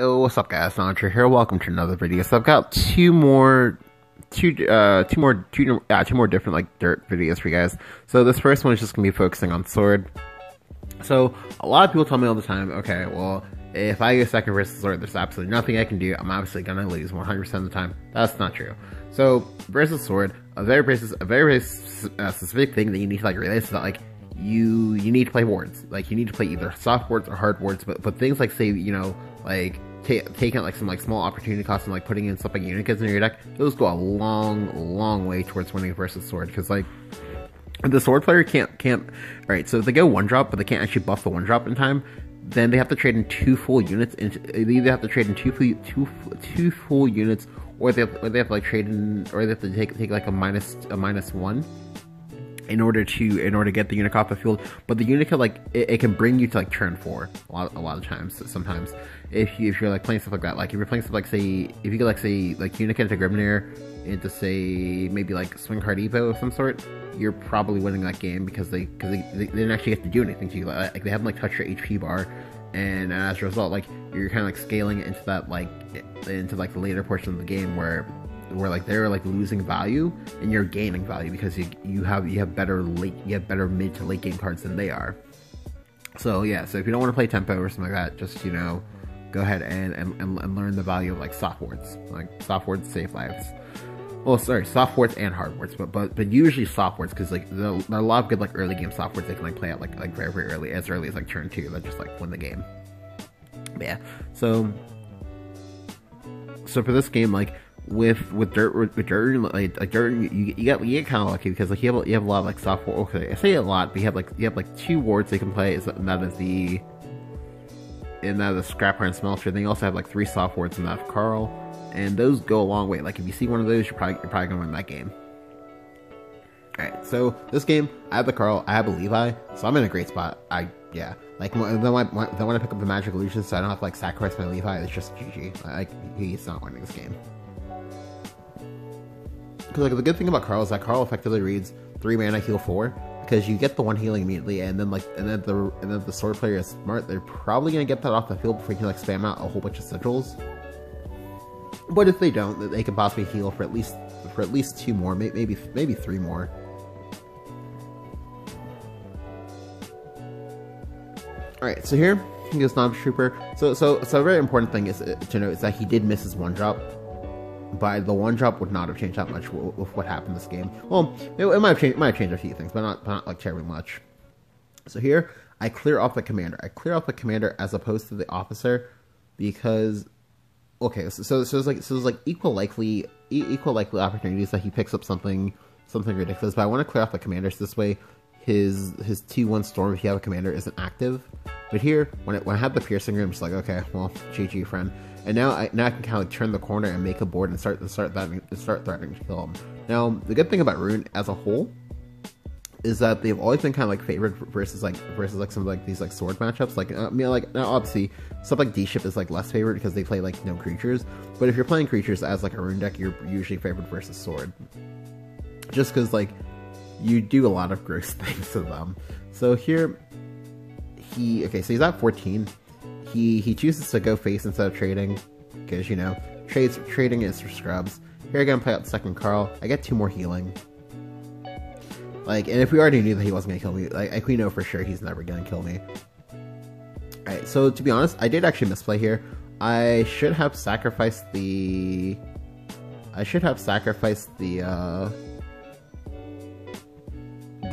Oh, what's up, guys? Andre here. Welcome to another video. So I've got two more different like dirt videos for you guys. So this first one is just gonna be focusing on sword. So a lot of people tell me all the time, okay, well, if I go second versus sword, there's absolutely nothing I can do. I'm obviously gonna lose 100% of the time. That's not true. So versus sword, a very specific thing that you need to like realize is that like you need to play wards. Like you need to play either soft wards or hard wards. But things like, say, you know, like taking out like some like small opportunity costs and like putting in stuff like unicas in your deck, those go a long way towards winning versus sword. Because like the sword player can't. Alright, so if they go one drop but they can't actually buff the one drop in time, then they have to trade in two full units. They either have to trade in two full units, or they have to like trade in, or they have to take like a minus one in order to get the Unica off the field. But the Unica, like, it can bring you to like turn 4 a lot of times. Sometimes if you're like playing stuff like that, like if you're playing stuff like, say, if you could like say like Unica into Grimnir into, say, maybe like swing card Evo of some sort, you're probably winning that game because they didn't actually get to do anything to you. Like they haven't like touched your HP bar, and as a result, like you're kind of like scaling it into that into the later portion of the game where like they're like losing value and you're gaining value because you have better mid to late game cards than they are. So yeah, so if you don't want to play tempo or something like that, just, you know, go ahead and learn the value of like soft wards. Like soft wards save lives. Well, sorry, soft wards and hard wards, but usually soft wards, because like there are a lot of good like early game soft wards they can like play out like very early, as like turn 2, that just like win the game. But yeah, so for this game, like with dirt, like dirt, you get kind of lucky because like you have a lot of like soft wards. Okay, I say a lot, but you have like 2 wards they can play, and that is the Scrapper and Smelter. Then you also have like 3 soft wards in that of Carl, and those go a long way. Like if you see one of those, you're probably gonna win that game. Alright, so this game, I have the Carl, I have a Levi, so I'm in a great spot. Yeah, like then when I pick up the Magic Illusion, so I don't have to like sacrifice my Levi, it's just GG. Like he's not winning this game. Because like the good thing about Carl is that Carl effectively reads 3 mana, heal 4, because you get the 1 healing immediately, and then the sword player is smart, they're probably gonna get that off the field before you can like spam out a whole bunch of sigils. But if they don't, they can possibly heal for at least 2 more, maybe 3 more. Alright, so here he goes Trooper. So a very important thing is to note is that he did miss his 1 drop. But the 1 drop would not have changed that much with what happened this game. Well, it might have changed a few things, but not like terribly much. So here, I clear off the commander. I clear off the commander as opposed to the officer, because okay, so there's like equal likely opportunities that he picks up something ridiculous. But I want to clear off the commanders this way. His 2/1 storm, if you have a commander, isn't active. But here, when I have the piercing room, I'm just like, okay, well, GG, friend. And now I can kind of like turn the corner and make a board and start threatening to kill him. Now, the good thing about Rune as a whole is that they've always been kind of like favored versus like some of like these like sword matchups. Like I mean, like now obviously stuff like D-Ship is like less favored because they play like no creatures. But if you're playing creatures as like a Rune deck, you're usually favored versus sword, just because like you do a lot of gross things to them. So here so he's at 14. He chooses to go face instead of trading, because, you know, trading is for scrubs. Here I gotta play out the second Carl. I get 2 more healing. Like, and if we already knew that he wasn't gonna kill me, like we know for sure he's never gonna kill me. Alright, so to be honest, I did actually misplay here. I should have sacrificed the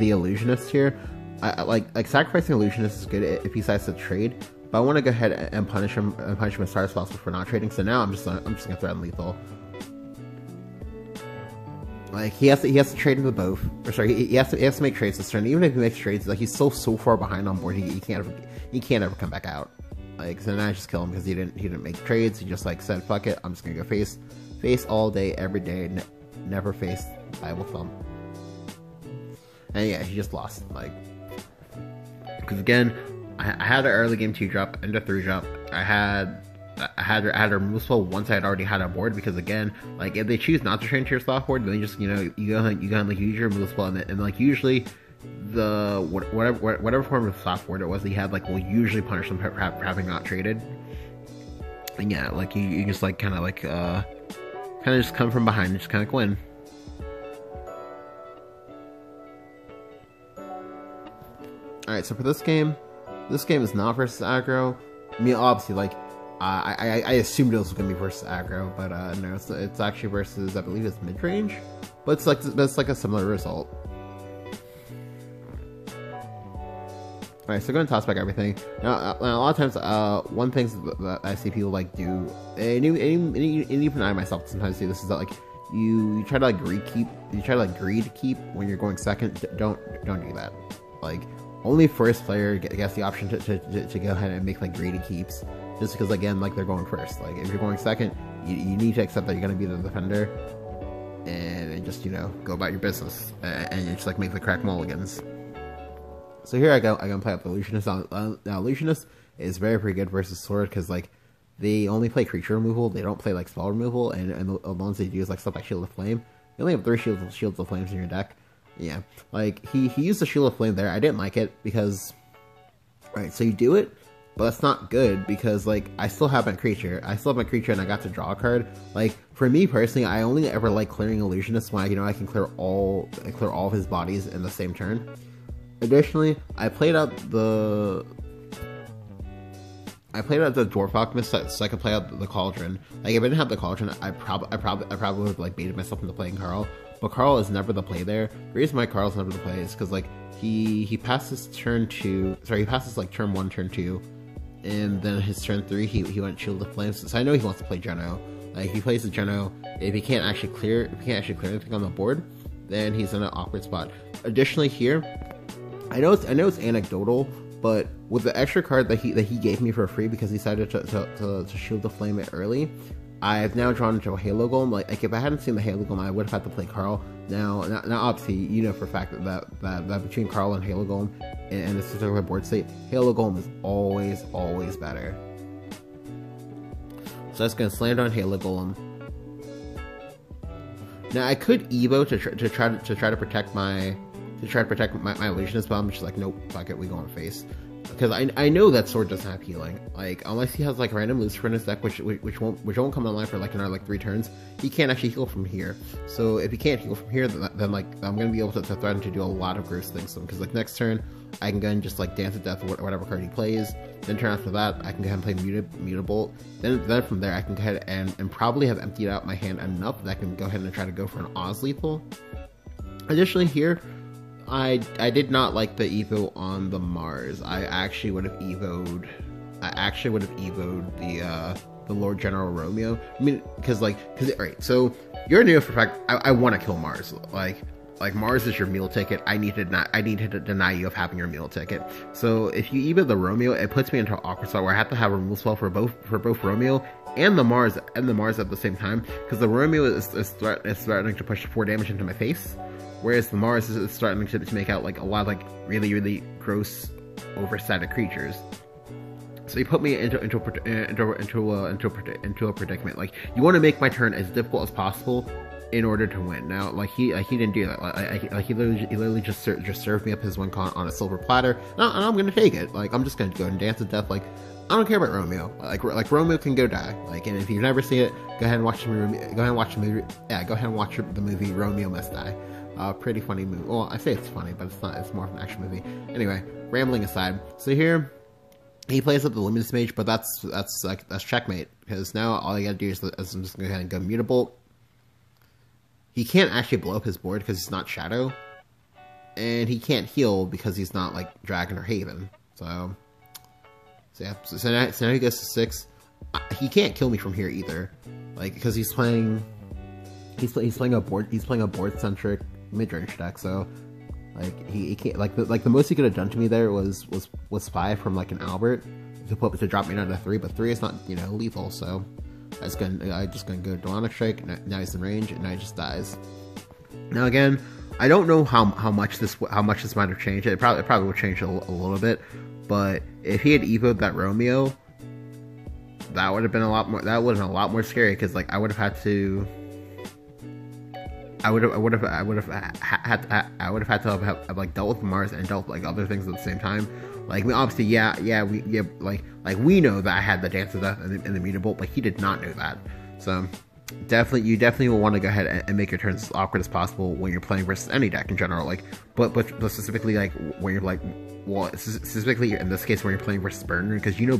Illusionist here. I like sacrificing Illusionist is good if he decides to trade. But I want to go ahead and punish him as hard as possible for not trading. So now I'm just gonna threaten lethal. Like he has to trade into both. Or sorry, he has to make trades this turn. Even if he makes trades, like he's so far behind on board, he can't ever come back out. Like, so now I just kill him because he didn't make trades. He just like said, fuck it, I'm just gonna go face all day, every day, never face Bible Thumb. And yeah, he just lost. Like, because again, I had an early game 2 drop and a 3 drop. I had a removal spell once I had already had a board, because again, like if they choose not to train to your soft board, then you just, you know, you go ahead and like use your removal spell, and like usually the whatever form of soft board it was he had, like will usually punish them for having not traded. And yeah, like you just like kind of just come from behind and just kind of go in. Alright, so for this game is not versus aggro. I mean, obviously, like, I assumed it was going to be versus aggro, but no, it's actually versus, I believe it's mid-range, but it's like a similar result. Alright, so go and toss back everything. Now, a lot of times, one thing that I see people like do, and even I myself sometimes do this, is that like you try to like greed keep when you're going second. Don't do that. Like, only first player gets the option to go ahead and make like greedy keeps, just because again, like, they're going first. Like, if you're going second, you need to accept that you're going to be the defender, and just, you know, go about your business, and just like make the crack mulligans. So here I go. I'm gonna play up the Illusionist. Now Illusionist is very good versus Sword, because like they only play creature removal. They don't play like spell removal, and the ones they do is like stuff like Shield of Flame. You only have 3 shields of flames in your deck. Yeah, like he used the Shield of Flame there. I didn't like it because, alright, so you do it, but that's not good, because like I still have my creature. And I got to draw a card. Like, for me personally, I only ever like clearing Illusionist when I can clear all of his bodies in the same turn. Additionally, I played out the Dwarf Alchemist so I could play out the Cauldron. Like, if I didn't have the Cauldron, I probably would have like baited myself into playing Carl. But Carl is never the play there. The reason why Carl's never the play is because like he passes turn 2. Sorry, he passes like turn 1, turn 2, and then his turn 3 he went Shield of Flames. So I know he wants to play Geno. Like, he plays the Geno. If he can't actually clear anything on the board, then he's in an awkward spot. Additionally, here, I know it's anecdotal, but with the extra card that he gave me for free because he decided to Shield the Flame it early, I've now drawn into a Halo Golem. Like if I hadn't seen the Halo Golem, I would have had to play Carl. Now obviously, you know for a fact that between Carl and Halo Golem and this particular board state, Halo Golem is always better. So that's gonna slam down Halo Golem. Now I could Evo to try to protect my Illusionist, but I'm just like, nope, fuck it, we go on face. Because I know that Sword doesn't have healing. Like, unless he has like random Lucifer in his deck, which won't come online for like another like 3 turns, he can't actually heal from here. So if he can't heal from here, then like I'm gonna be able to threaten to do a lot of gross things to him. Because like next turn, I can go and just like Dance to Death or whatever card he plays. Then turn after that, I can go ahead and play Mutable. Then from there, I can go ahead and probably have emptied out my hand enough that I can go ahead and try to go for an Oz Lethal. Additionally, here, I did not like the Evo on the Mars. I actually would have Evo'd the Lord General Romeo. I mean, alright, so you already know for a fact I want to kill Mars. Like Mars is your meal ticket. I need to deny you of having your meal ticket. So if you Evo the Romeo, it puts me into an awkward spot where I have to have a removal spell for both Romeo and the Mars at the same time, because the Romeo is threatening to push 4 damage into my face. Whereas the Mars is starting to make out like a lot of like really gross, overstated creatures. So he put me into a predicament. Like, you want to make my turn as difficult as possible in order to win. Now, like he didn't do that. He literally just served me up his win con on a silver platter, and I'm gonna take it. Like, I'm just gonna go and Dance to Death. Like, I don't care about Romeo. Like Romeo can go die. Like, and if you've never seen it, go ahead and watch the movie. Go ahead and watch the movie. Yeah, go ahead and watch the movie Romeo Must Die. Pretty funny movie. Well, I say it's funny, but it's not. It's more of an action movie. Anyway, rambling aside. So here, he plays up the Luminous Mage, but that's checkmate, because now all I gotta do is I'm just gonna go ahead and go Mutable. He can't actually blow up his board because he's not Shadow, and he can't heal because he's not like Dragon or Haven. So yeah. So now he goes to 6. He can't kill me from here either, like, because he's playing a board centric mid-range deck. So like he can't, like the most he could have done to me there was 5 from like an Albert to drop me down to 3, but 3 is not, you know, lethal. So I just gonna go Demonic Strike. Now he's in range, and now he just dies. Now again, I don't know how much this might have changed. It probably will change a little bit, but if he had Evo'd that Romeo, that would have been a lot more. That would have been a lot more scary, because like I would have had to have like dealt with Mars and dealt with like other things at the same time, Like, I mean, obviously, we know that I had the Dance of Death and the Mutable, but he did not know that. So, you definitely will want to go ahead and make your turns as awkward as possible when you're playing versus any deck in general. Like, but specifically, like, when you're like, well, specifically in this case when you're playing versus Burner, because you know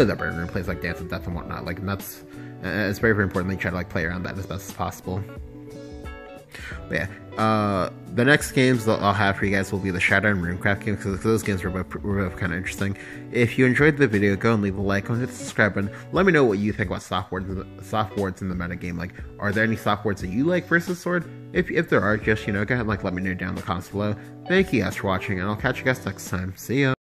that Burner plays like Dance of Death and whatnot. Like, and that's it's very, very important that you try to like play around that as best as possible. But yeah, the next games that I'll have for you guys will be the Shadow and Runecraft games, because those games were both kind of interesting. If you enjoyed the video, go and leave a like, hit the subscribe button. Let me know what you think about soft wards in the metagame. Like, are there any soft wards that you like versus Sword? If there are, just, go ahead and like let me know down in the comments below. Thank you guys for watching, and I'll catch you guys next time. See ya!